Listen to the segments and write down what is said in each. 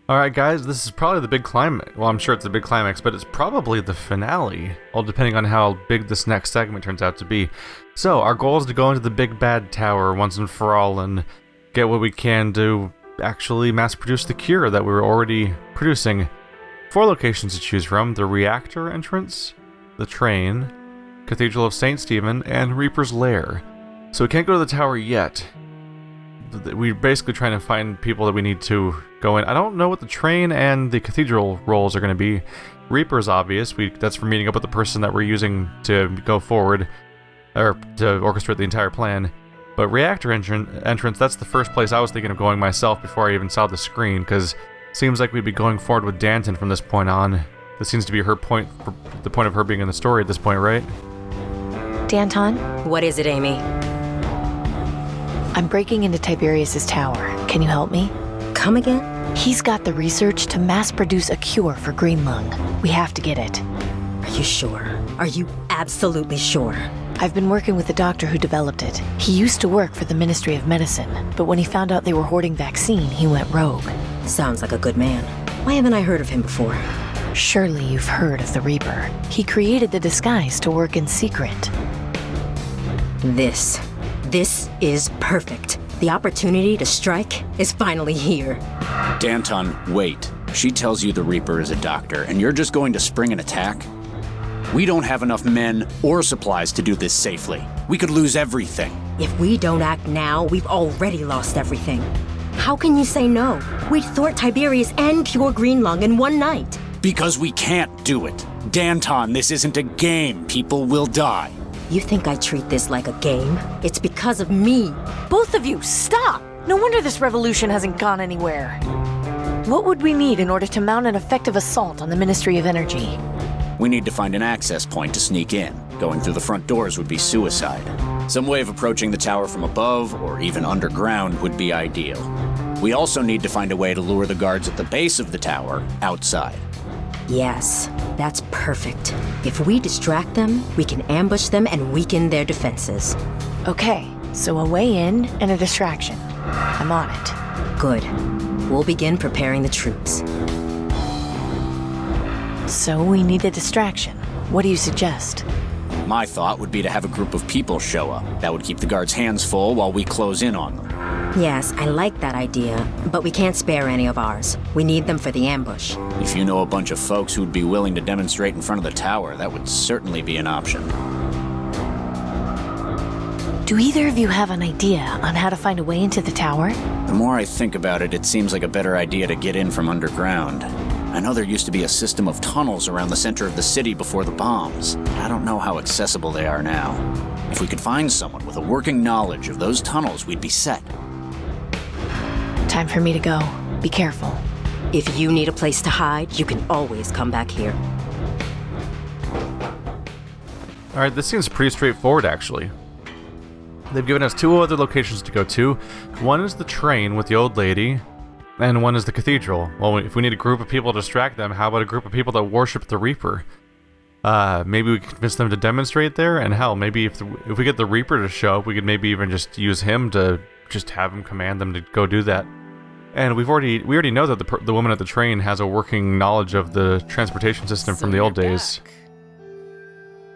Alright guys, this is probably the big climax. Well, I'm sure it's a big climax, but it's probably the finale. All depending on how big this next segment turns out to be. So, our goal is to go into the big bad tower once and for all and get what we can to actually mass produce the cure that we were already producing. 4 locations to choose from: the reactor entrance, the train, Cathedral of St. Stephen, and Reaper's Lair. So we can't go to the tower yet. We're basically trying to find people that we need to go in. I don't know what the train and the cathedral roles are going to be. Reaper's obvious. That's for meeting up with the person that we're using to go forward, or to orchestrate the entire plan. But reactor entrance, that's the first place I was thinking of going myself before I even saw the screen, because it seems like we'd be going forward with Danton from this point on. This seems to be her point, the point of her being in the story at this point, right? Danton? What is it, Amy? I'm breaking into Tiberius's tower. Can you help me? Come again? He's got the research to mass produce a cure for green lung. We have to get it. Are you sure? Are you absolutely sure? I've been working with the doctor who developed it. He used to work for the Ministry of Medicine, but when he found out they were hoarding vaccine, he went rogue. Sounds like a good man. Why haven't I heard of him before? Surely you've heard of the Reaper. He created the disguise to work in secret. This is perfect. The opportunity to strike is finally here. Danton, wait. She tells you the Reaper is a doctor, and you're just going to spring an attack? We don't have enough men or supplies to do this safely. We could lose everything. If we don't act now, we've already lost everything. How can you say no? We'd thwart Tiberius and cure green lung in one night. Because we can't do it. Danton, this isn't a game. People will die. You think I treat this like a game? It's because of me. Both of you, stop! No wonder this revolution hasn't gone anywhere. What would we need in order to mount an effective assault on the Ministry of Energy? We need to find an access point to sneak in. Going through the front doors would be suicide. Some way of approaching the tower from above, or even underground, would be ideal. We also need to find a way to lure the guards at the base of the tower outside. Yes, that's perfect. If we distract them, we can ambush them and weaken their defenses. Okay, so a way in and a distraction. I'm on it. Good. We'll begin preparing the troops. So we need a distraction. What do you suggest? My thought would be to have a group of people show up. That would keep the guards' hands full while we close in on them. Yes, I like that idea, but we can't spare any of ours. We need them for the ambush. If you know a bunch of folks who'd be willing to demonstrate in front of the tower, that would certainly be an option. Do either of you have an idea on how to find a way into the tower? The more I think about it, it seems like a better idea to get in from underground. I know there used to be a system of tunnels around the center of the city before the bombs. I don't know how accessible they are now. If we could find someone with a working knowledge of those tunnels, we'd be set. Time for me to go. Be careful. If you need a place to hide, you can always come back here. Alright, this seems pretty straightforward actually. They've given us 2 other locations to go to. One is the train with the old lady, and one is the cathedral. Well, if we need a group of people to distract them, how about a group of people that worship the Reaper? Maybe we can convince them to demonstrate there, and hell, maybe if we get the Reaper to show up, we could maybe even just use him to just have him command them to go do that. And we already know that the woman at the train has a working knowledge of the transportation system from the old days.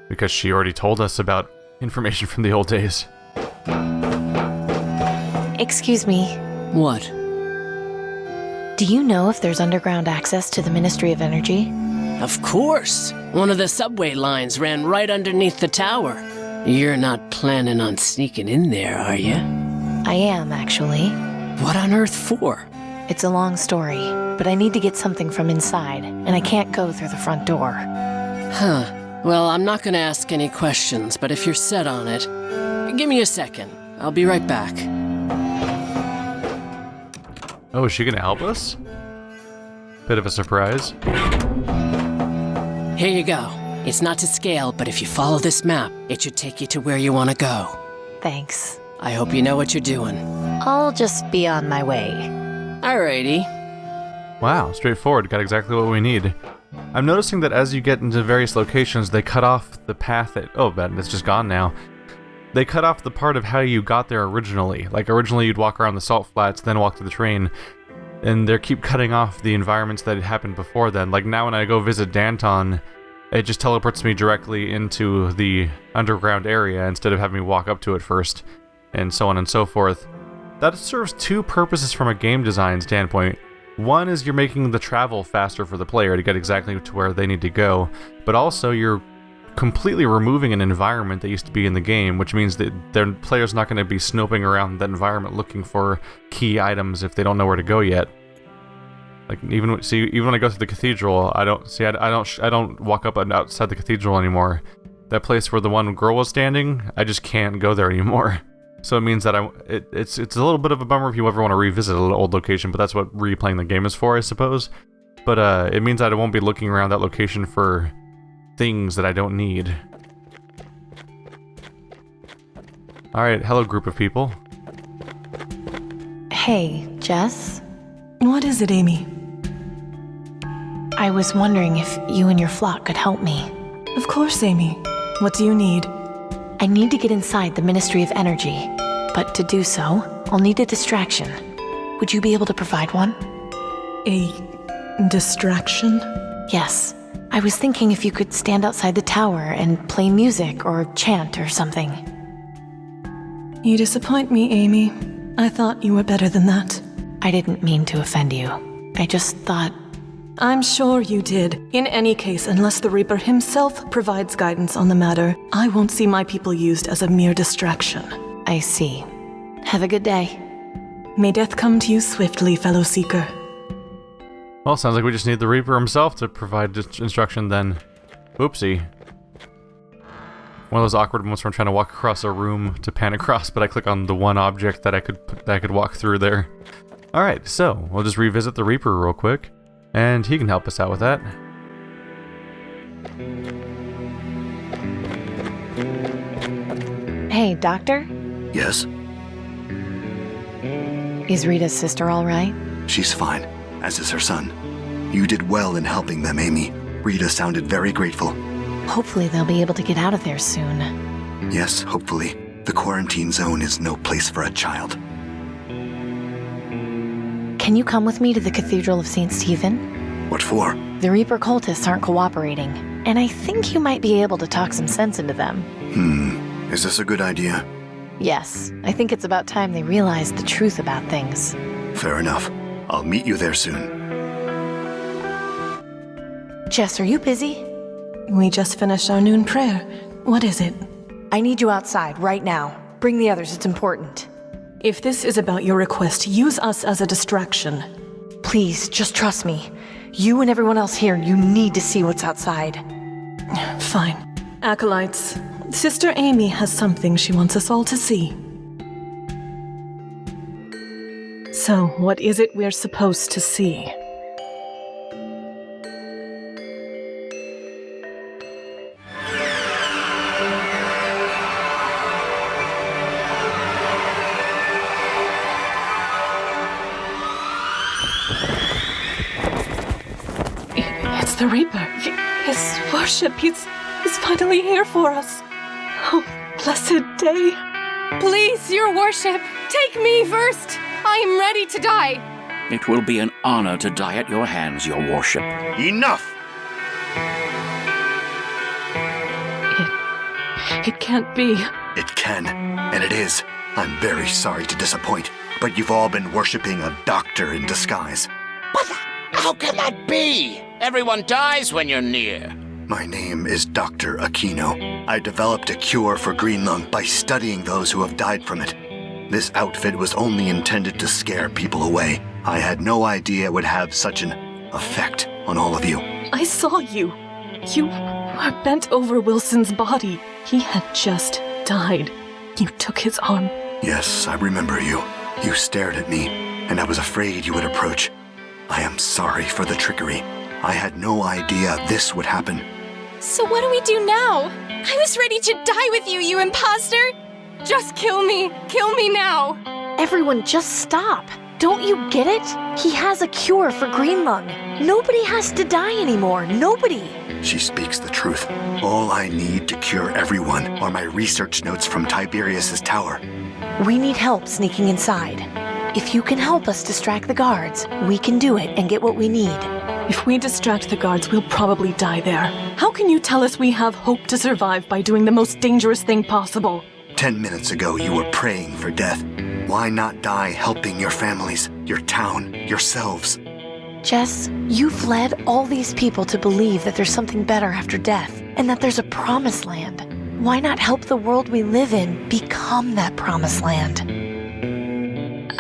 Because she already told us about information from the old days. Excuse me. What? Do you know if there's underground access to the Ministry of Energy? Of course! One of the subway lines ran right underneath the tower. You're not planning on sneaking in there, are you? I am, actually. What on earth for? It's a long story, but I need to get something from inside, and I can't go through the front door. Huh. Well, I'm not gonna ask any questions, but if you're set on it, give me a second. I'll be right back. Oh, is she gonna help us? Bit of a surprise. Here you go. It's not to scale, but if you follow this map, it should take you to where you want to go. Thanks. I hope you know what you're doing. I'll just be on my way. Alrighty. Wow, straightforward. Got exactly what we need. I'm noticing that as you get into various locations, they cut off the path that... Oh, bad, it's just gone now. They cut off the part of how you got there originally. Like, originally you'd walk around the salt flats, then walk to the train. and they keep cutting off the environments that had happened before then. Like now when I go visit Danton, it just teleports me directly into the underground area instead of having me walk up to it first, and so on and so forth. That serves two purposes from a game design standpoint. One is you're making the travel faster for the player to get exactly to where they need to go, but also you're completely removing an environment that used to be in the game, which means that their player's not going to be snoping around that environment looking for key items if they don't know where to go yet. Like even when I go through the cathedral, I don't walk up and outside the cathedral anymore. That place where the one girl was standing, I just can't go there anymore. So it means that it's a little bit of a bummer if you ever want to revisit an old location, but that's what replaying the game is for, I suppose. But it means that I won't be looking around that location for things that I don't need. Alright, hello group of people. Hey, Jess? What is it, Amy? I was wondering if you and your flock could help me. Of course, Amy. What do you need? I need to get inside the Ministry of Energy, but to do so, I'll need a distraction. Would you be able to provide one? A distraction? Yes. I was thinking if you could stand outside the tower and play music or chant or something. You disappoint me, Amy. I thought you were better than that. I didn't mean to offend you. I just thought... I'm sure you did. In any case, unless the Reaper himself provides guidance on the matter, I won't see my people used as a mere distraction. I see. Have a good day. May death come to you swiftly, fellow seeker. Well, sounds like we just need the Reaper himself to provide instruction then. Oopsie. One of those awkward moments where I'm trying to walk across a room to pan across, but I click on the one object that I could walk through there. Alright, so we'll just revisit the Reaper real quick, and he can help us out with that. Hey, Doctor? Yes? Is Rita's sister all right? She's fine, as is her son. You did well in helping them, Amy. Rita sounded very grateful. Hopefully they'll be able to get out of there soon. Yes, hopefully. The quarantine zone is no place for a child. Can you come with me to the Cathedral of St. Stephen? What for? The Reaper cultists aren't cooperating, and I think you might be able to talk some sense into them. Is this a good idea? Yes, I think it's about time they realized the truth about things. Fair enough. I'll meet you there soon. Jess, are you busy? We just finished our noon prayer. What is it? I need you outside right now. Bring the others, it's important. If this is about your request, use us as a distraction. Please, just trust me. You and everyone else here, you need to see what's outside. Fine. Acolytes, Sister Amy has something she wants us all to see. So, what is it we're supposed to see? It's the Reaper. His worship. He's finally here for us. Oh, blessed day. Please, your worship, take me first. I am ready to die. It will be an honor to die at your hands, your worship. Enough! It can't be. It can, and it is. I'm very sorry to disappoint, but you've all been worshipping a doctor in disguise. But how can that be? Everyone dies when you're near. My name is Dr. Aquino. I developed a cure for green lung by studying those who have died from it. This outfit was only intended to scare people away. I had no idea it would have such an effect on all of you. I saw you. You were bent over Wilson's body. He had just died. You took his arm. Yes, I remember you. You stared at me, and I was afraid you would approach. I am sorry for the trickery. I had no idea this would happen. So what do we do now? I was ready to die with you, you imposter! Just kill me! Kill me now! Everyone, just stop! Don't you get it? He has a cure for green lung. Nobody has to die anymore. Nobody! She speaks the truth. All I need to cure everyone are my research notes from Tiberius's tower. We need help sneaking inside. If you can help us distract the guards, we can do it and get what we need. If we distract the guards, we'll probably die there. How can you tell us we have hope to survive by doing the most dangerous thing possible? 10 minutes ago, you were praying for death. Why not die helping your families, your town, yourselves? Jess, you've led all these people to believe that there's something better after death, and that there's a promised land. Why not help the world we live in become that promised land?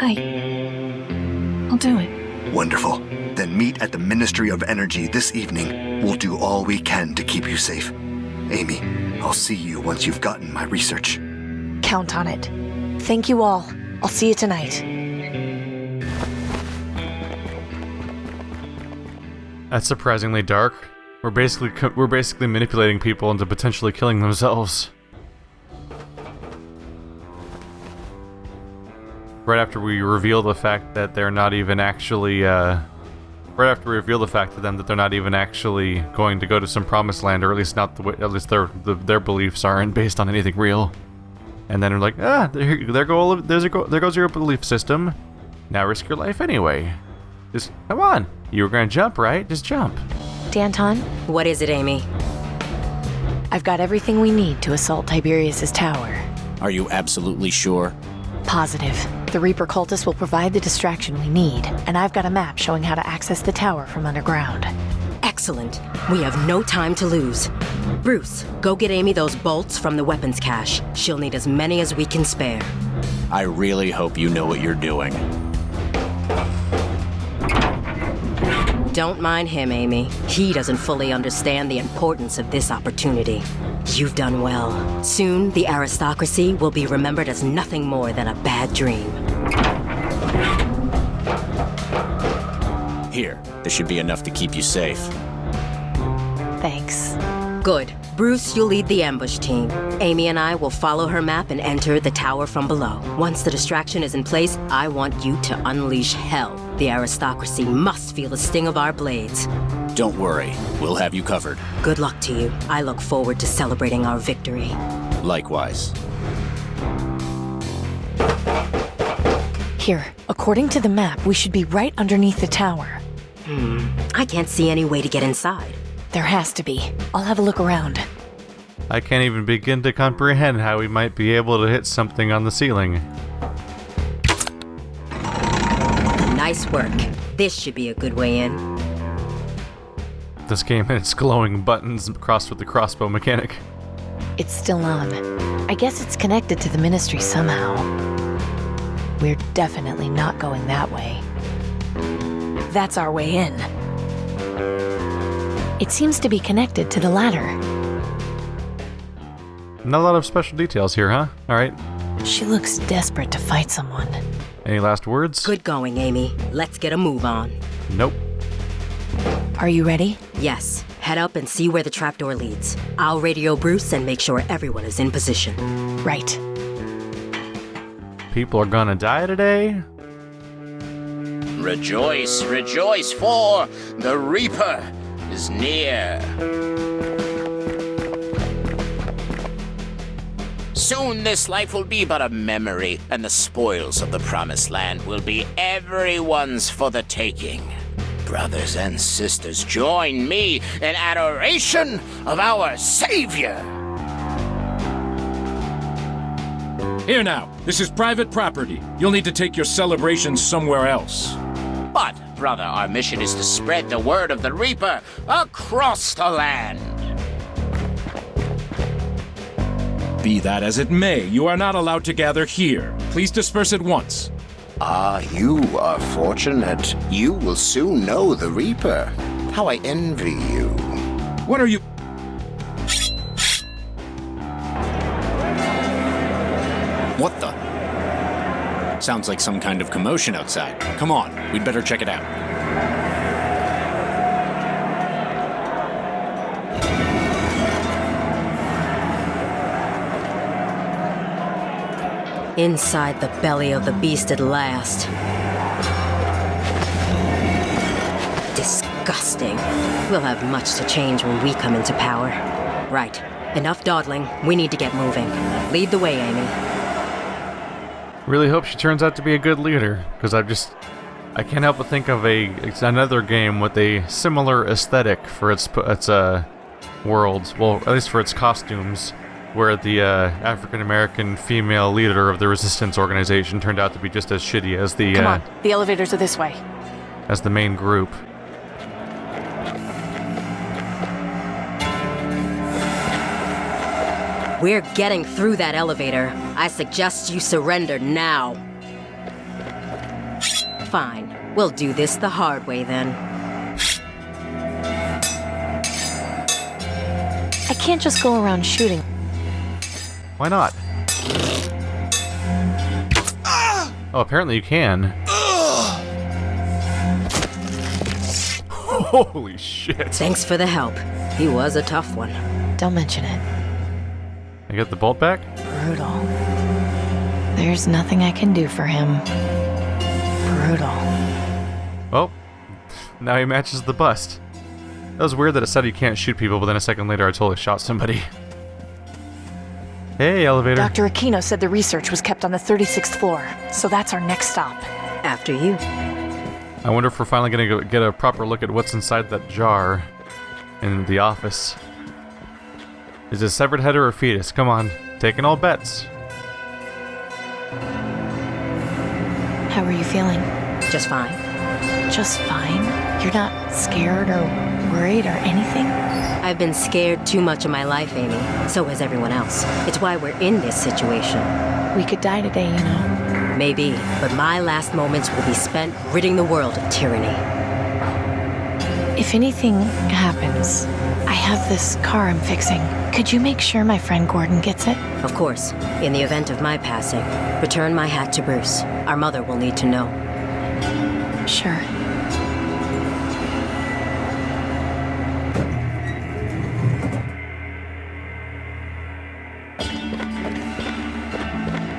I'll do it. Wonderful. Then meet at the Ministry of Energy this evening. We'll do all we can to keep you safe. Amy, I'll see you once you've gotten my research. Count on it. Thank you all. I'll see you tonight. That's surprisingly dark. We're basically manipulating people into potentially killing themselves. Right after we reveal the fact that they're not even actually, right after we reveal the fact to them that they're not even actually going to go to some promised land, or at least not the way, at least their beliefs aren't based on anything real. And then they're like, there goes your belief system. Now risk your life anyway. Just come on. You were gonna jump, right? Just jump. Danton? What is it, Amy? I've got everything we need to assault Tiberius's tower. Are you absolutely sure? Positive. The Reaper cultists will provide the distraction we need, and I've got a map showing how to access the tower from underground. Excellent. We have no time to lose. Bruce, go get Amy those bolts from the weapons cache. She'll need as many as we can spare. I really hope you know what you're doing. Don't mind him, Amy. He doesn't fully understand the importance of this opportunity. You've done well. Soon, the aristocracy will be remembered as nothing more than a bad dream. Here, this should be enough to keep you safe. Thanks. Good. Bruce, you'll lead the ambush team. Amy and I will follow her map and enter the tower from below. Once the distraction is in place, I want you to unleash hell. The aristocracy must feel the sting of our blades. Don't worry, we'll have you covered. Good luck to you. I look forward to celebrating our victory. Likewise. Here, according to the map, we should be right underneath the tower. I can't see any way to get inside. There has to be. I'll have a look around. I can't even begin to comprehend how we might be able to hit something on the ceiling. Nice work. This should be a good way in. This game and its glowing buttons crossed with the crossbow mechanic. It's still on. I guess it's connected to the Ministry somehow. We're definitely not going that way. That's our way in. It seems to be connected to the ladder. Not a lot of special details here, huh? Alright. She looks desperate to fight someone. Any last words? Good going, Amy. Let's get a move on. Nope. Are you ready? Yes. Head up and see where the trapdoor leads. I'll radio Bruce and make sure everyone is in position. Right. People are gonna die today? Rejoice, rejoice, for the Reaper is near. Soon this life will be but a memory, and the spoils of the Promised Land will be everyone's for the taking. Brothers and sisters, join me in adoration of our Savior. Here now, this is private property. You'll need to take your celebrations somewhere else. But, brother, our mission is to spread the word of the Reaper across the land. Be that as it may, you are not allowed to gather here. Please disperse at once. Ah, you are fortunate. You will soon know the Reaper. How I envy you. What are you... What the? Sounds like some kind of commotion outside. Come on, we'd better check it out. Inside the belly of the beast at last. Disgusting. We'll have much to change when we come into power. Right. Enough dawdling. We need to get moving. Lead the way, Amy. Really hope she turns out to be a good leader, because I can't help but think of it's another game with a similar aesthetic for its world, well, at least for its costumes, where the African-American female leader of the resistance organization turned out to be just as shitty as the Come on, the elevators are this way. as the main group. We're getting through that elevator. I suggest you surrender now. Fine. We'll do this the hard way then. I can't just go around shooting. Why not? Oh, apparently you can. Holy shit. Thanks for the help. He was a tough one. Don't mention it. I get the bolt back? Brutal. There's nothing I can do for him. Brutal. Well, now he matches the bust. That was weird that it said you can't shoot people, but then a second later I totally shot somebody. Hey, elevator. Dr. Aquino said the research was kept on the 36th floor, so that's our next stop. After you. I wonder if we're finally gonna get a proper look at what's inside that jar in the office. Is it a severed head or a fetus? Come on, taking all bets. How are you feeling? Just fine. Just fine? You're not scared or worried or anything? I've been scared too much of my life, Amy. So has everyone else. It's why we're in this situation. We could die today, you know. Maybe, but my last moments will be spent ridding the world of tyranny. If anything happens, I have this car I'm fixing. Could you make sure my friend Gordon gets it? Of course. In the event of my passing, return my hat to Bruce. Our mother will need to know. Sure.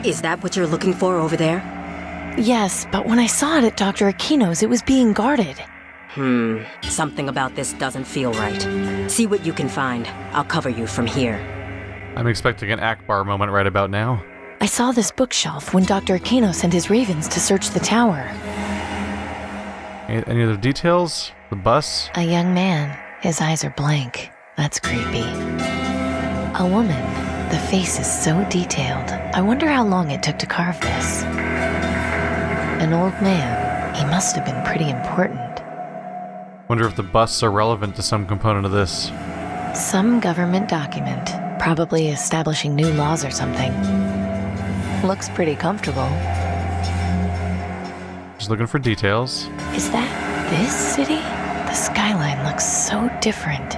Is that what you're looking for over there? Yes, but when I saw it at Dr. Aquino's, it was being guarded. Something about this doesn't feel right. See what you can find. I'll cover you from here. I'm expecting an Akbar moment right about now. I saw this bookshelf when Dr. Aquino sent his ravens to search the tower. Any other details? The bus? A young man. His eyes are blank. That's creepy. A woman. The face is so detailed. I wonder how long it took to carve this. An old man. He must have been pretty important. Wonder if the busts are relevant to some component of this. Some government document. Probably establishing new laws or something. Looks pretty comfortable. Just looking for details. Is that this city? The skyline looks so different.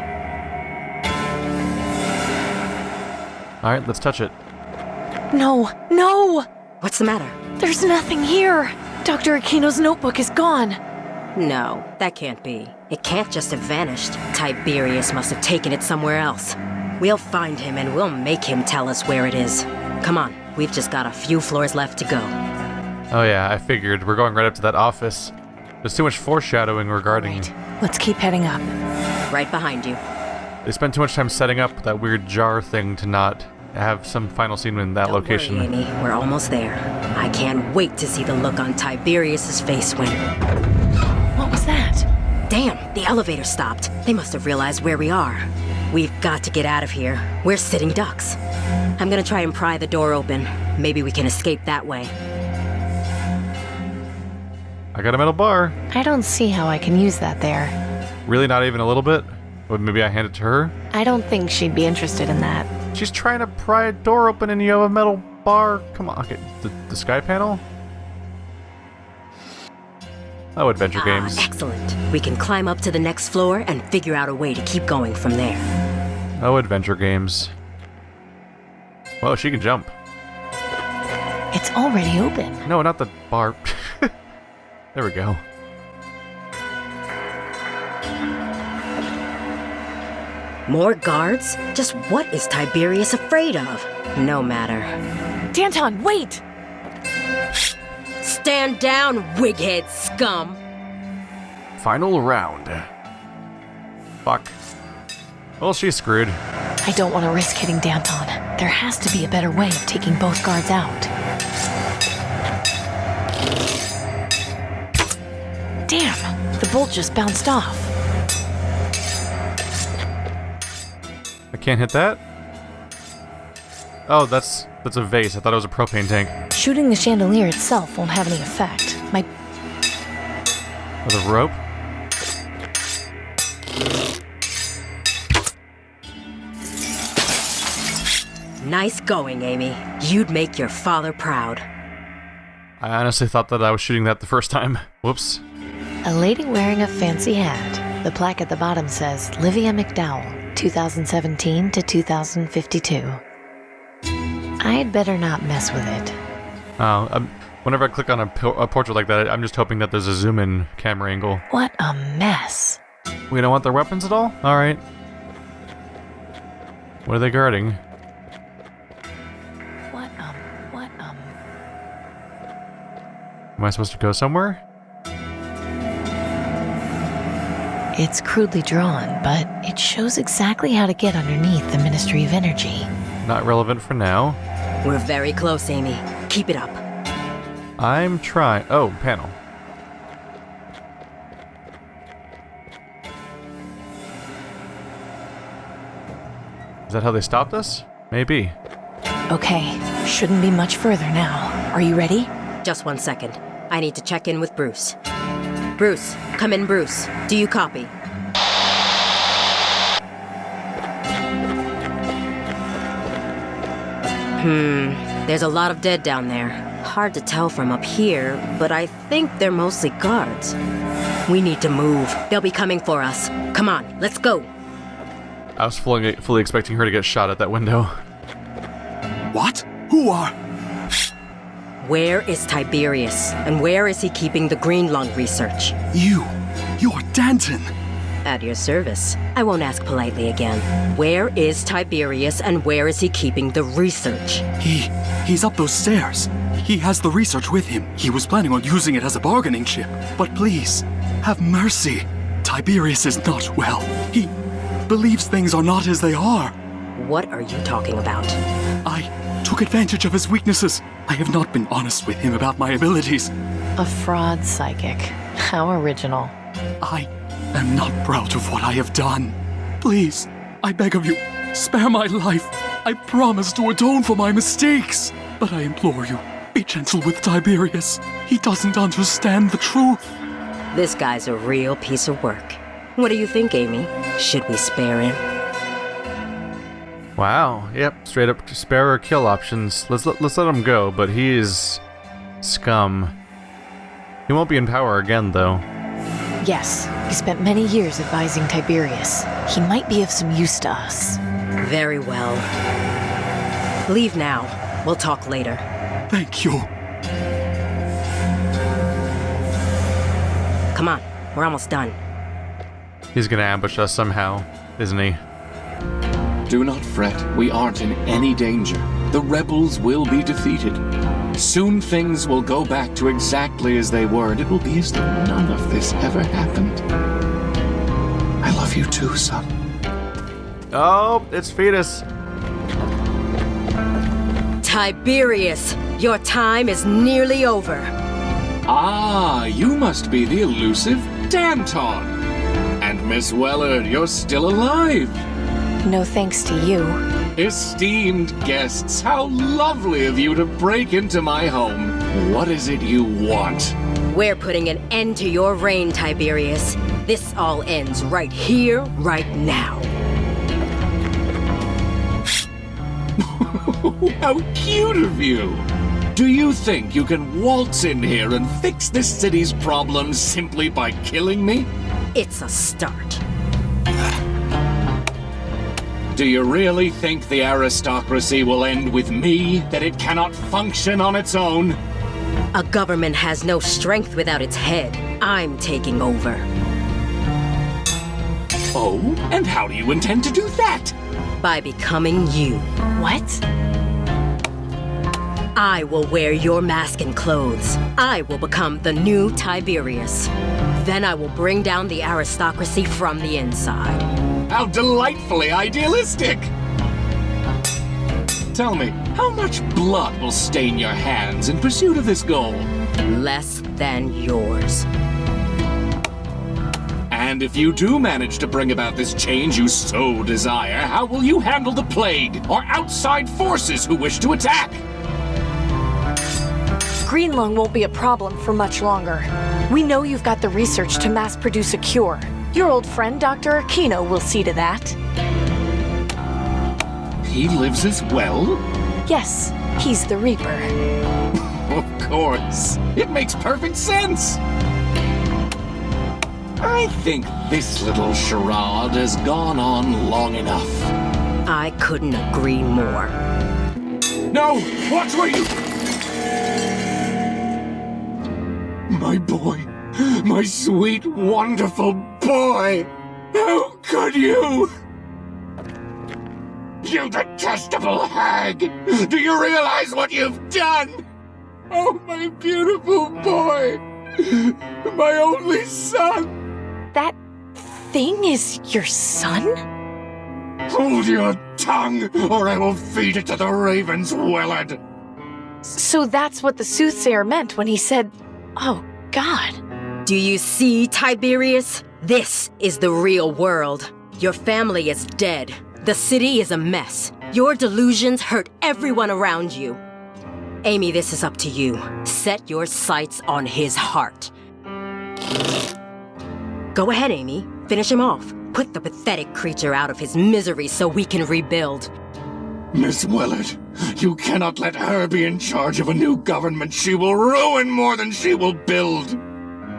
Alright, let's touch it. No, no! What's the matter? There's nothing here! Dr. Aquino's notebook is gone. No, that can't be. It can't just have vanished. Tiberius must have taken it somewhere else. We'll find him and we'll make him tell us where it is. Come on, we've just got a few floors left to go. Oh yeah, I figured. We're going right up to that office. There's too much foreshadowing regarding... Right. Let's keep heading up. Right behind you. They spent too much time setting up that weird jar thing to not have some final scene in that location. Don't worry, Amy. We're almost there. I can't wait to see the look on Tiberius's face when... What was that? Damn, the elevator stopped. They must have realized where we are. We've got to get out of here. We're sitting ducks. I'm gonna try and pry the door open. Maybe we can escape that way. I got a metal bar. I don't see how I can use that there. Really, not even a little bit? Would maybe I hand it to her? I don't think she'd be interested in that. She's trying to pry a door open and you have a metal bar. Come on, okay, the sky panel? Oh, adventure games. Excellent. We can climb up to the next floor and figure out a way to keep going from there. Oh, adventure games. Whoa, she can jump. It's already open. No, not the bar. There we go. More guards? Just what is Tiberius afraid of? No matter. Danton, wait! Stand down, wighead scum! Final round. Fuck. Well, she's screwed. I don't want to risk hitting Danton. There has to be a better way of taking both guards out. Damn, the bolt just bounced off. I can't hit that? Oh, that's a vase. I thought it was a propane tank. Shooting the chandelier itself won't have any effect. With a rope? Nice going, Amy. You'd make your father proud. I honestly thought that I was shooting that the first time. Whoops. A lady wearing a fancy hat. The plaque at the bottom says Livia McDowell, 2017 to 2052. I'd better not mess with it. Oh, whenever I click on a portrait like that, I'm just hoping that there's a zoom-in camera angle. What a mess. We don't want their weapons at all? Alright. What are they guarding? Am I supposed to go somewhere? It's crudely drawn, but it shows exactly how to get underneath the Ministry of Energy. Not relevant for now. We're very close, Amy. Keep it up. I'm trying. Oh, panel. Is that how they stopped us? Maybe. Okay, shouldn't be much further now. Are you ready? Just 1 second. I need to check in with Bruce. Bruce, come in, Bruce. Do you copy? There's a lot of dead down there. Hard to tell from up here, but I think they're mostly guards. We need to move. They'll be coming for us. Come on, let's go. I was fully expecting her to get shot at that window. What? Who are... Where is Tiberius? And where is he keeping the green lung research? You're Danton. At your service. I won't ask politely again. Where is Tiberius and where is he keeping the research? He's up those stairs. He has the research with him. He was planning on using it as a bargaining chip. But please, have mercy. Tiberius is not well. He believes things are not as they are. What are you talking about? I took advantage of his weaknesses. I have not been honest with him about my abilities. A fraud psychic. How original. I am not proud of what I have done. Please, I beg of you, spare my life. I promise to atone for my mistakes. But I implore you, be gentle with Tiberius. He doesn't understand the truth. This guy's a real piece of work. What do you think, Amy? Should we spare him? Wow. Yep. Straight up spare or kill options. Let's let him go. But he is scum. He won't be in power again, though. Yes, he spent many years advising Tiberius. He might be of some use to us. Very well. Leave now. We'll talk later. Thank you. Come on, we're almost done. He's gonna ambush us somehow, isn't he? Do not fret. We aren't in any danger. The rebels will be defeated. Soon things will go back to exactly as they were, and it will be as though none of this ever happened. I love you too, son. Oh, it's Fetus. Tiberius, your time is nearly over. Ah, you must be the elusive Danton. And Miss Wellard, you're still alive. No thanks to you. Esteemed guests, how lovely of you to break into my home. What is it you want? We're putting an end to your reign, Tiberius. This all ends right here, right now. How cute of you! Do you think you can waltz in here and fix this city's problems simply by killing me? It's a start. Do you really think the aristocracy will end with me, that it cannot function on its own? A government has no strength without its head. I'm taking over. Oh, and how do you intend to do that? By becoming you. What? I will wear your mask and clothes. I will become the new Tiberius. Then I will bring down the aristocracy from the inside. How delightfully idealistic! Tell me, how much blood will stain your hands in pursuit of this goal? Less than yours. And if you do manage to bring about this change you so desire, how will you handle the plague or outside forces who wish to attack? Green lung won't be a problem for much longer. We know you've got the research to mass produce a cure. Your old friend, Dr. Aquino, will see to that. He lives as well? Yes, he's the Reaper. Of course. It makes perfect sense. I think this little charade has gone on long enough. I couldn't agree more. No! Watch where you... My boy. My sweet, wonderful boy. How could you? You detestable hag! Do you realize what you've done? Oh, my beautiful boy! My only son! That thing is your son? Hold your tongue, or I will feed it to the ravens, Wellard! So that's what the soothsayer meant when he said, "Oh, God." Do you see, Tiberius? This is the real world. Your family is dead. The city is a mess. Your delusions hurt everyone around you. Amy, this is up to you. Set your sights on his heart. Go ahead, Amy. Finish him off. Put the pathetic creature out of his misery so we can rebuild. Miss Wellard, you cannot let her be in charge of a new government. She will ruin more than she will build.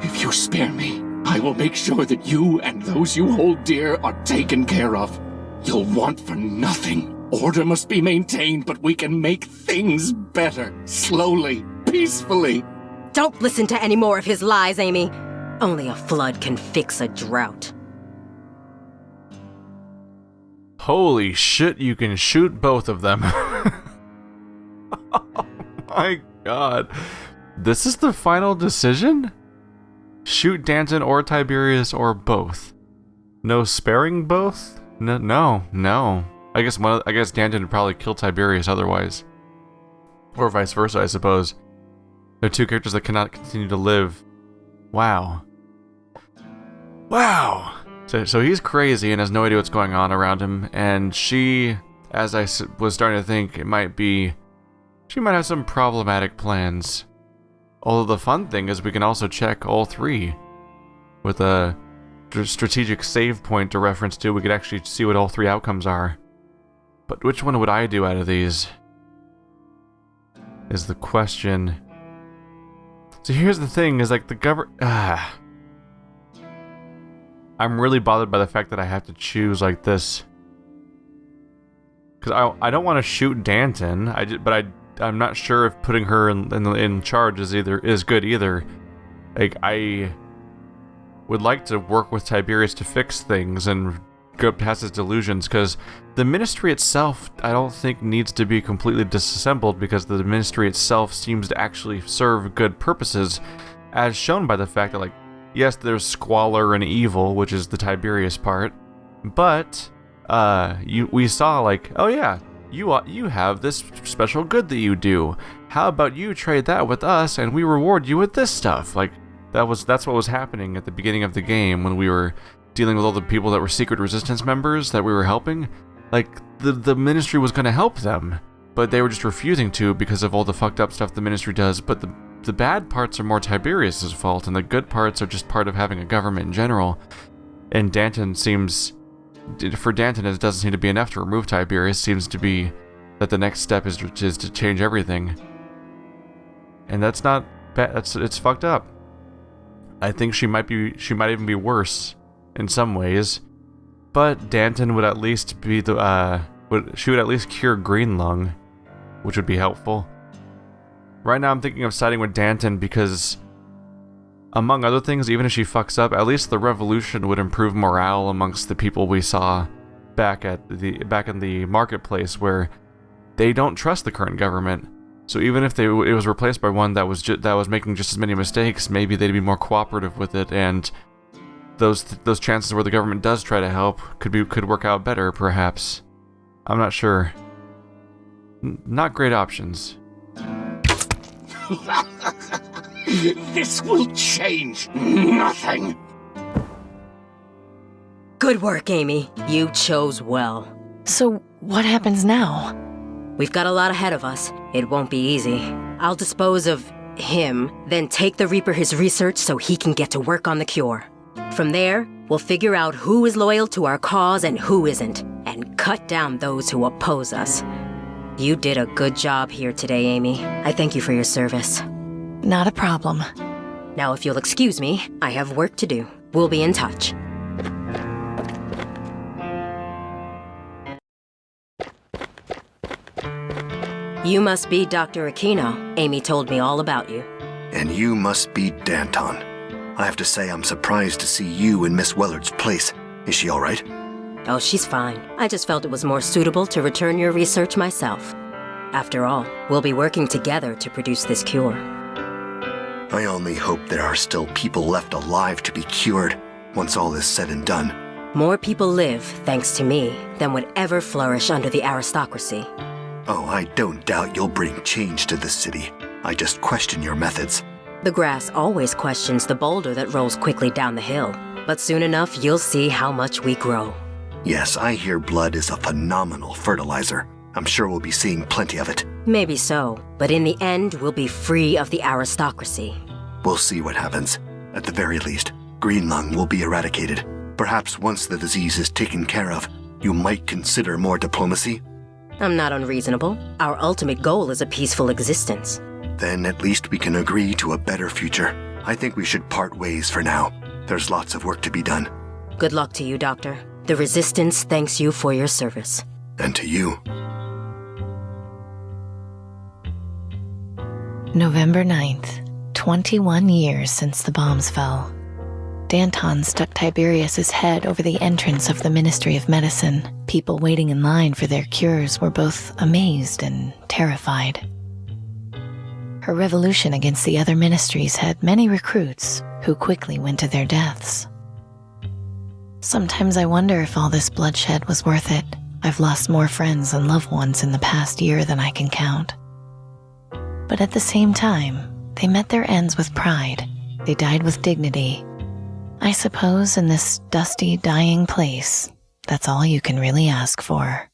If you spare me, I will make sure that you and those you hold dear are taken care of. You'll want for nothing. Order must be maintained, but we can make things better. Slowly, peacefully. Don't listen to any more of his lies, Amy. Only a flood can fix a drought. Holy shit, you can shoot both of them. Oh my god. This is the final decision? Shoot Danton or Tiberius or both? No sparing both? No. I guess Danton would probably kill Tiberius otherwise. Or vice versa, I suppose. They're two characters that cannot continue to live. Wow. So he's crazy and has no idea what's going on around him, and she, as I was starting to think, she might have some problematic plans. Although the fun thing is we can also check all three. With a strategic save point to reference to, we could actually see what all three outcomes are. But which one would I do out of these? Is the question. So here's the thing, is like the I'm really bothered by the fact that I have to choose like this. Because I don't want to shoot Danton, I'm not sure if putting her in charge is good either. Like, I would like to work with Tiberius to fix things and go past his delusions, because the ministry itself, I don't think, needs to be completely disassembled, because the ministry itself seems to actually serve good purposes, as shown by the fact that, like, yes, there's squalor and evil, which is the Tiberius part, but we saw, like, oh yeah, you have this special good that you do. How about you trade that with us and we reward you with this stuff? Like, that's what was happening at the beginning of the game when we were dealing with all the people that were secret resistance members that we were helping. Like, the ministry was going to help them, but they were just refusing to because of all the fucked up stuff the ministry does. But the bad parts are more Tiberius's fault, and the good parts are just part of having a government in general. And Danton seems, for Danton, it doesn't seem to be enough to remove Tiberius. It seems to be that the next step is to change everything. And that's not bad. It's fucked up. I think she might even be worse in some ways. But Danton would at least be she would at least cure Green Lung, which would be helpful. Right now I'm thinking of siding with Danton because, among other things, even if she fucks up, at least the revolution would improve morale amongst the people we saw back in the marketplace, where they don't trust the current government. So even if it was replaced by one that was making just as many mistakes, maybe they'd be more cooperative with it, and those chances where the government does try to help could work out better, perhaps. I'm not sure. Not great options. This will change nothing. Good work, Amy. You chose well. So, what happens now? We've got a lot ahead of us. It won't be easy. I'll dispose of him, then take the Reaper his research so he can get to work on the cure. From there, we'll figure out who is loyal to our cause and who isn't, and cut down those who oppose us. You did a good job here today, Amy. I thank you for your service. Not a problem. Now, if you'll excuse me, I have work to do. We'll be in touch. You must be Dr. Aquino. Amy told me all about you. And you must be Danton. I have to say I'm surprised to see you in Miss Wellard's place. Is she all right? Oh, she's fine. I just felt it was more suitable to return your research myself. After all, we'll be working together to produce this cure. I only hope there are still people left alive to be cured once all is said and done. More people live, thanks to me, than would ever flourish under the aristocracy. Oh, I don't doubt you'll bring change to this city. I just question your methods. The grass always questions the boulder that rolls quickly down the hill. But soon enough, you'll see how much we grow. Yes, I hear blood is a phenomenal fertilizer. I'm sure we'll be seeing plenty of it. Maybe so, but in the end, we'll be free of the aristocracy. We'll see what happens. At the very least, green lung will be eradicated. Perhaps once the disease is taken care of, you might consider more diplomacy? I'm not unreasonable. Our ultimate goal is a peaceful existence. Then at least we can agree to a better future. I think we should part ways for now. There's lots of work to be done. Good luck to you, Doctor. The Resistance thanks you for your service. And to you. November 9th, 21 years since the bombs fell. Danton stuck Tiberius's head over the entrance of the Ministry of Medicine. People waiting in line for their cures were both amazed and terrified. Her revolution against the other ministries had many recruits who quickly went to their deaths. Sometimes I wonder if all this bloodshed was worth it. I've lost more friends and loved ones in the past year than I can count. But at the same time, they met their ends with pride. They died with dignity. I suppose in this dusty, dying place, that's all you can really ask for.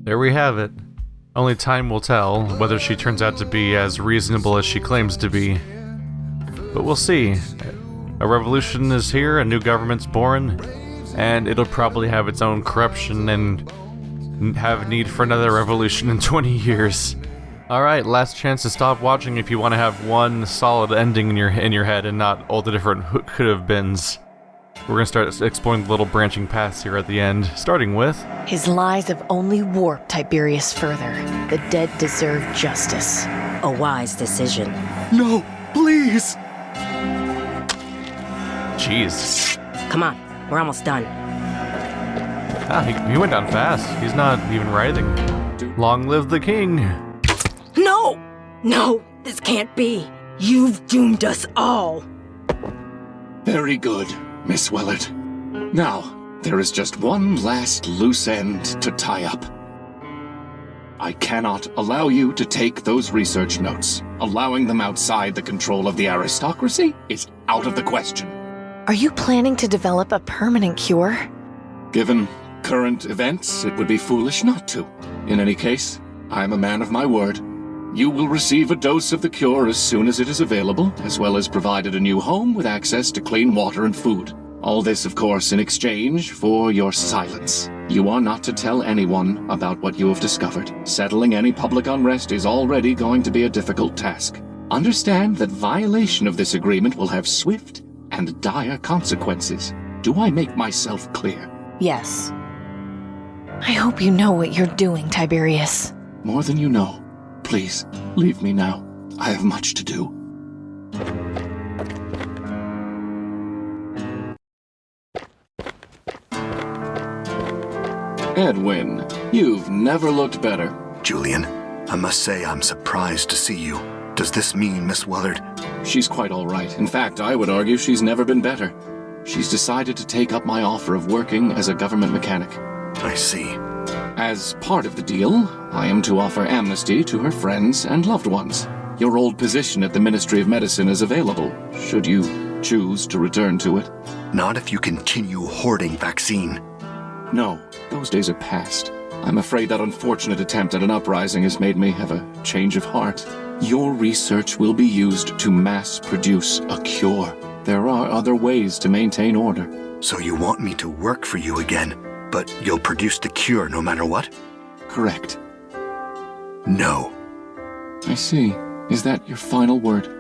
There we have it. Only time will tell whether she turns out to be as reasonable as she claims to be. But we'll see. A revolution is here, a new government's born, and it'll probably have its own corruption and have need for another revolution in 20 years. Alright, last chance to stop watching if you want to have one solid ending in your head and not all the different could-have-beens. We're gonna start exploring the little branching paths here at the end, starting with... His lies have only warped Tiberius further. The dead deserve justice. A wise decision. No, please! Jeez. Come on, we're almost done. Ah, he went down fast. He's not even writhing. Long live the king! No! No, this can't be. You've doomed us all. Very good, Miss Wellard. Now, there is just one last loose end to tie up. I cannot allow you to take those research notes. Allowing them outside the control of the aristocracy is out of the question. Are you planning to develop a permanent cure? Given current events, it would be foolish not to. In any case, I am a man of my word. You will receive a dose of the cure as soon as it is available, as well as provided a new home with access to clean water and food. All this, of course, in exchange for your silence. You are not to tell anyone about what you have discovered. Settling any public unrest is already going to be a difficult task. Understand that violation of this agreement will have swift and dire consequences. Do I make myself clear? Yes. I hope you know what you're doing, Tiberius. More than you know. Please, leave me now. I have much to do. Edwin, you've never looked better. Julian, I must say I'm surprised to see you. Does this mean Miss Wellard? She's quite all right. In fact, I would argue she's never been better. she's decided to take up my offer of working as a government mechanic. I see. As part of the deal, I am to offer amnesty to her friends and loved ones. Your old position at the Ministry of Medicine is available, should you choose to return to it. Not if you continue hoarding vaccine. No, those days are past. I'm afraid that unfortunate attempt at an uprising has made me have a change of heart. Your research will be used to mass produce a cure. There are other ways to maintain order. So you want me to work for you again, but you'll produce the cure no matter what? Correct. No. I see. Is that your final word?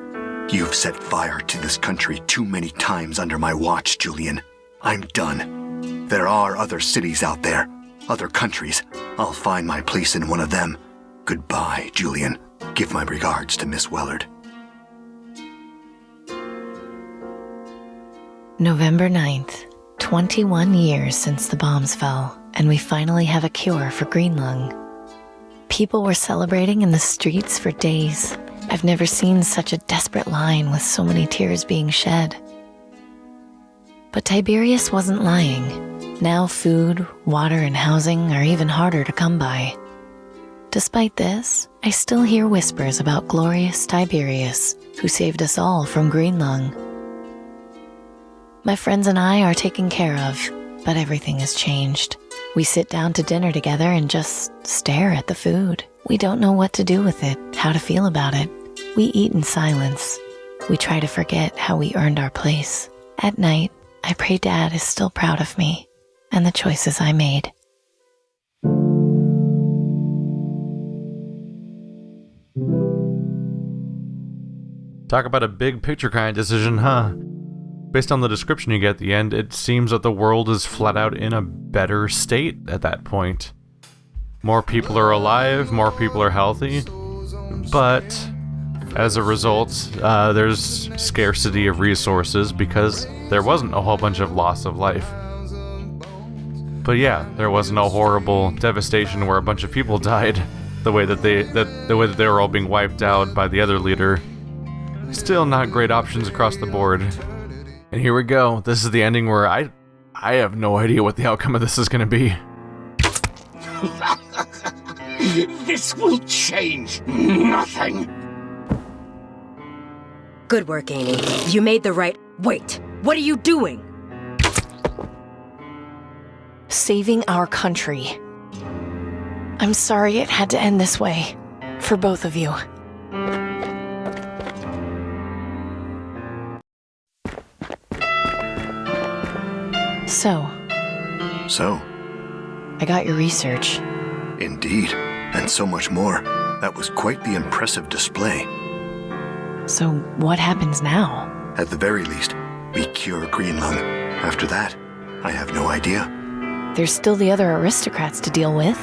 You've set fire to this country too many times under my watch, Julian. I'm done. There are other cities out there, other countries. I'll find my place in one of them. Goodbye, Julian. Give my regards to Miss Wellard. November 9th, 21 years since the bombs fell, and we finally have a cure for green lung. People were celebrating in the streets for days. I've never seen such a desperate line with so many tears being shed. But Tiberius wasn't lying. Now food, water, and housing are even harder to come by. Despite this, I still hear whispers about glorious Tiberius, who saved us all from green lung. My friends and I are taken care of, but everything has changed. We sit down to dinner together and just stare at the food. We don't know what to do with it, how to feel about it. We eat in silence. We try to forget how we earned our place. At night, I pray Dad is still proud of me and the choices I made. Talk about a big picture kind of decision, huh? Based on the description you get at the end, it seems that the world is flat out in a better state at that point. More people are alive, more people are healthy, but as a result, there's scarcity of resources because there wasn't a whole bunch of loss of life. But yeah, there wasn't a horrible devastation where a bunch of people died the way that they were all being wiped out by the other leader. Still not great options across the board. And here we go. This is the ending where I have no idea what the outcome of this is going to be. This will change nothing. Good work, Amy. You made the right... Wait! What are you doing? Saving our country. I'm sorry it had to end this way. For both of you. So, So, I got your research. indeed, and so much more. That was quite the impressive display. So what happens now? At the very least, we cure green lung. After that, I have no idea. There's still the other aristocrats to deal with.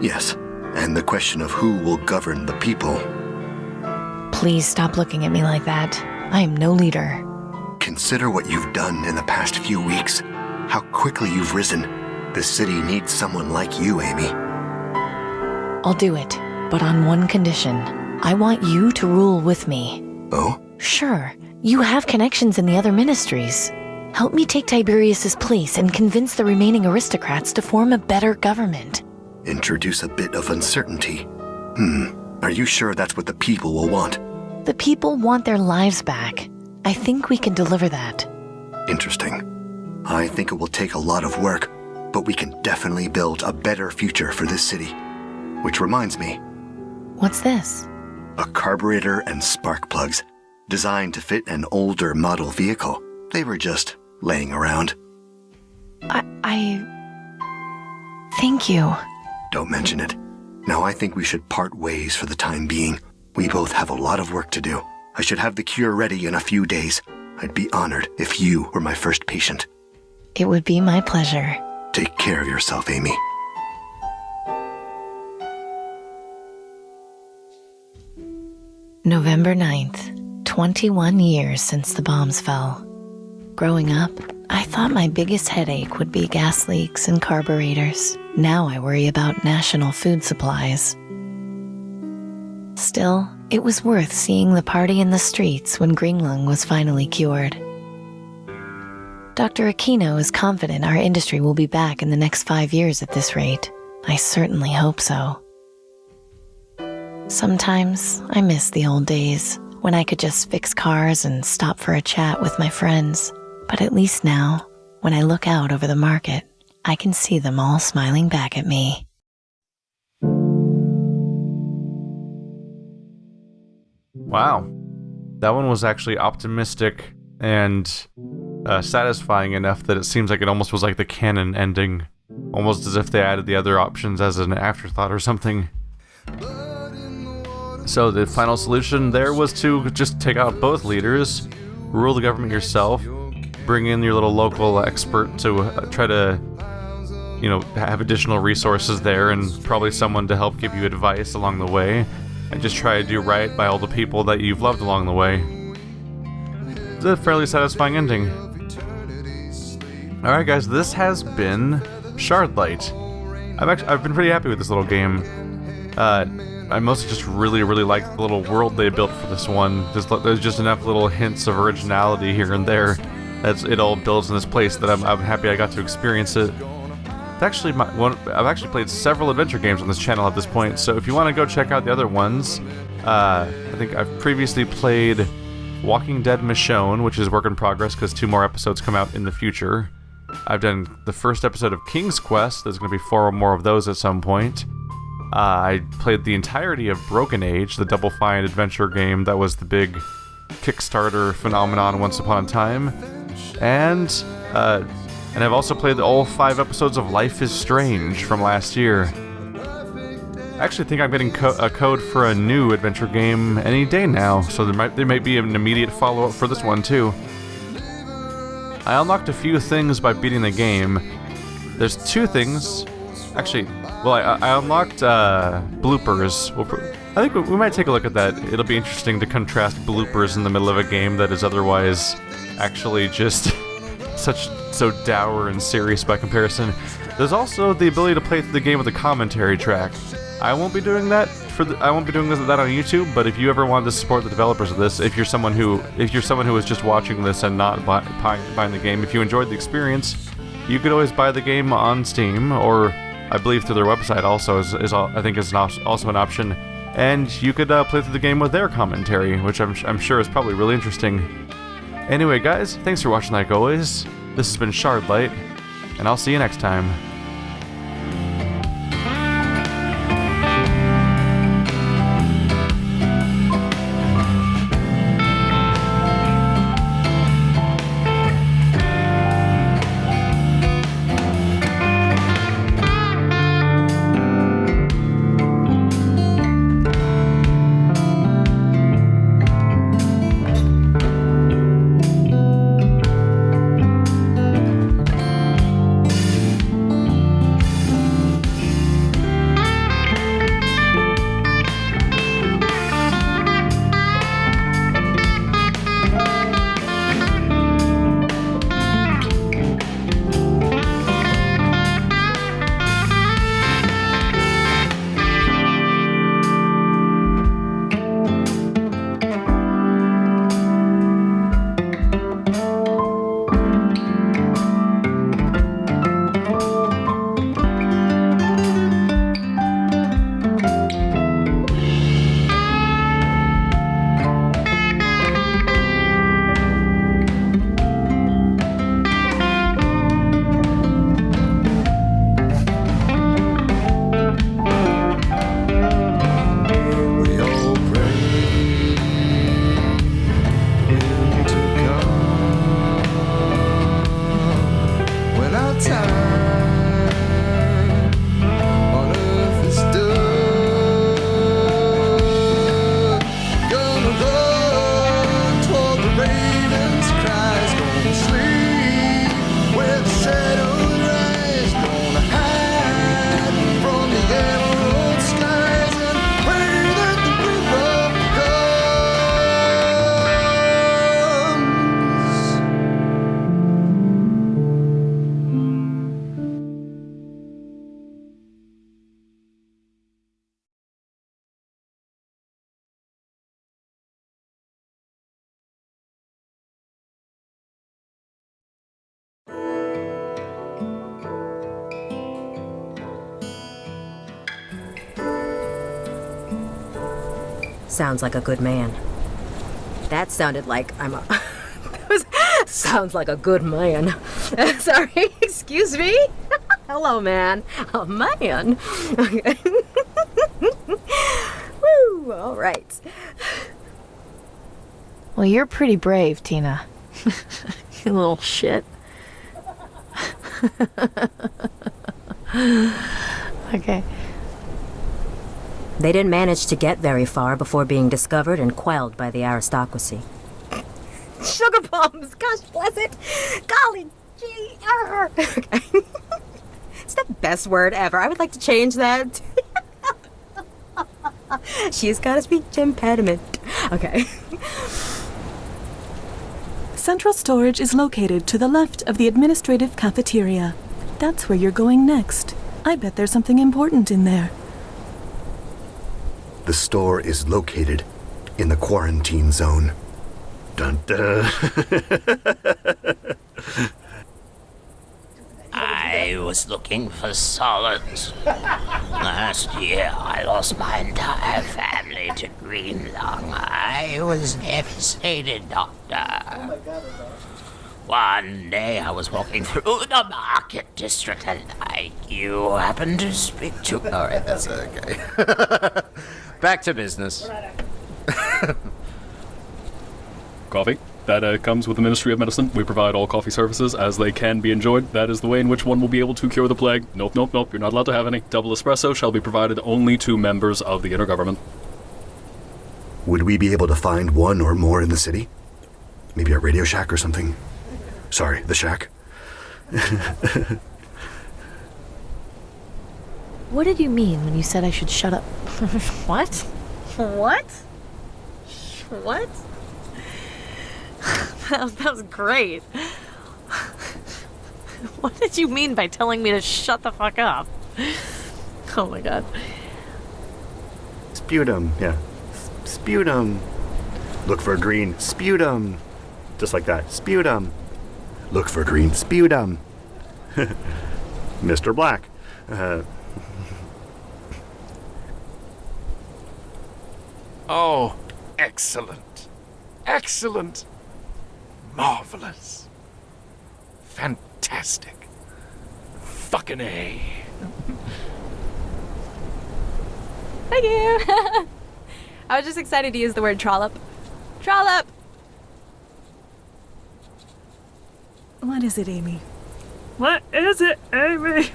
Yes, and the question of who will govern the people. Please stop looking at me like that. I am no leader. Consider what you've done in the past few weeks. How quickly you've risen. The city needs someone like you, Amy. I'll do it, but on one condition. I want you to rule with me. Oh? Sure, you have connections in the other ministries. Help me take Tiberius's place and convince the remaining aristocrats to form a better government. Introduce a bit of uncertainty. Are you sure that's what the people will want? The people want their lives back. I think we can deliver that. Interesting. I think it will take a lot of work, but we can definitely build a better future for this city. Which reminds me, What's this? a carburetor and spark plugs, designed to fit an older model vehicle. They were just laying around. Thank you. Don't mention it. Now I think we should part ways for the time being. We both have a lot of work to do. I should have the cure ready in a few days. I'd be honored if you were my first patient. It would be my pleasure. Take care of yourself, Amy. November 9th, 21 years since the bombs fell. Growing up, I thought my biggest headache would be gas leaks and carburetors. Now I worry about national food supplies. Still, it was worth seeing the party in the streets when green lung was finally cured. Dr. Aquino is confident our industry will be back in the next 5 years at this rate. I certainly hope so. Sometimes I miss the old days when I could just fix cars and stop for a chat with my friends. But at least now, when I look out over the market, I can see them all smiling back at me. Wow. That one was actually optimistic and satisfying enough that it seems like it almost was like the canon ending. Almost as if they added the other options as an afterthought or something. So the final solution there was to just take out both leaders, rule the government yourself, bring in your little local expert to try to, have additional resources there and probably someone to help give you advice along the way, and just try to do right by all the people that you've loved along the way. It's a fairly satisfying ending. Alright guys, this has been Shardlight. I've been pretty happy with this little game. I mostly just really like the little world they built for this one. There's just enough little hints of originality here and there that it all builds in this place that I'm happy I got to experience it. I've actually played several adventure games on this channel at this point, so if you want to go check out the other ones, I think I've previously played Walking Dead Michonne, which is work in progress because 2 more episodes come out in the future. I've done the first episode of King's Quest. There's going to be 4 more of those at some point. I played the entirety of Broken Age, the Double Fine adventure game that was the big Kickstarter phenomenon once upon a time. And I've also played all 5 episodes of Life is Strange from last year. I actually think I'm getting a code for a new adventure game any day now, so there might be an immediate follow-up for this one too. I unlocked a few things by beating the game. There's 2 things. Actually, well, I unlocked bloopers. I think we might take a look at that. It'll be interesting to contrast bloopers in the middle of a game that is otherwise actually just so dour and serious by comparison. There's also the ability to play through the game with a commentary track. I won't be doing that that on YouTube, but if you ever wanted to support the developers of this, if you're someone who is just watching this and not buying the game, if you enjoyed the experience, you could always buy the game on Steam, or I believe through their website also is also an option, and you could play through the game with their commentary, which I'm sure is probably really interesting. Anyway guys, thanks for watching like always. This has been Shardlight, and I'll see you next time. Sounds like a good man. That sounded like I'm a... Sounds like a good man. Sorry, excuse me? Hello, man. Oh, man. Okay. Woo, all right. Well, you're pretty brave, Tina. You little shit. Okay. They didn't manage to get very far before being discovered and quelled by the aristocracy. Sugar bombs! Gosh bless it! Golly gee! Okay. It's the best word ever. I would like to change that. She's got a speech impediment. Okay. Central storage is located to the left of the administrative cafeteria. That's where you're going next. I bet there's something important in there. The store is located in the quarantine zone. Dun dun. I was looking for solids. Last year, I lost my entire family to green lung. I was devastated, Doctor. One day, I was walking through the market district, and you happened to speak to... Alright, that's okay. Back to business. Coffee. That comes with the Ministry of Medicine. We provide all coffee services as they can be enjoyed. That is the way in which one will be able to cure the plague. Nope, nope, nope. You're not allowed to have any. Double espresso shall be provided only to members of the intergovernment. Would we be able to find one or more in the city? Maybe a Radio Shack or something? Sorry, the shack. What did you mean when you said I should shut up? What? What? What? That was great. What did you mean by telling me to shut the fuck up? Oh my god. Sputum, yeah. Sputum. Look for green. Sputum. Just like that. Sputum. Look for green. Sputum. Mr. Black. Oh, excellent. Excellent. Marvelous. Fantastic. Fucking A. Thank you. I was just excited to use the word trollop. Trollop! What is it, Amy? What is it, Amy?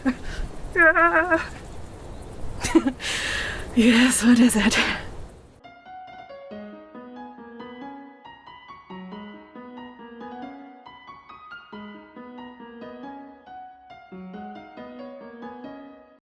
Yes, what is it?